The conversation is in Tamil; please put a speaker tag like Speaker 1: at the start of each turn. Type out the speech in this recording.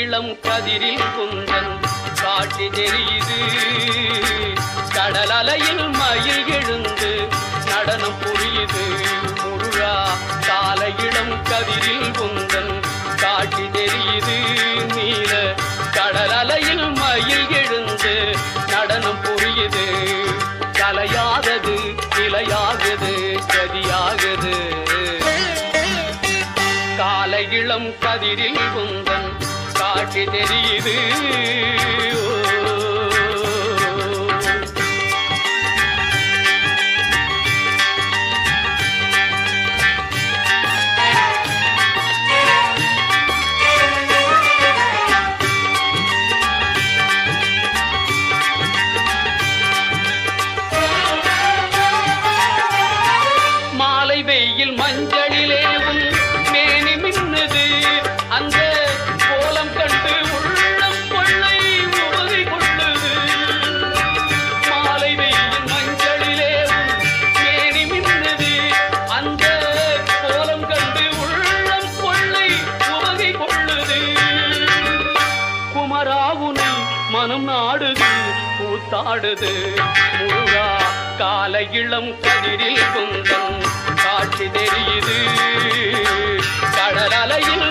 Speaker 1: இளம் கதிரில் குந்தன் காட்சி தெரியுது. கடல் அலையில் மயில் எழுந்து நடனம் புரியுது. முருகா கால இளம் கதிரில் குந்தன் காட்சி தெரியுது. நீல கடல் அலையில் மயில் எழுந்து நடனம் புரியுது. கலையாதது நிலையாகுது கதியாகுது. கால இளம் கதிரில் குந்தன் காட்சி தெரியுது. மாலை வெயில் மஞ்சளிலே உன் மேனி மின்னுது. அந்த கோலம் கண்டு உள்ளம் கொள்ளை உவகை கொள்ளுது. மாலை வெயில் மஞ்சளிலே உன் மேனி மின்னுது. அந்த கோலம் கண்டு உள்ளம் கொள்ளை உவகை கொள்ளுது. குமராவுனை மனம் நாடுது கூத்தாடுது. முருகா கால இளம் கதிரில் குந்தன் காட்சி தெரியுது. கடல் அலையில்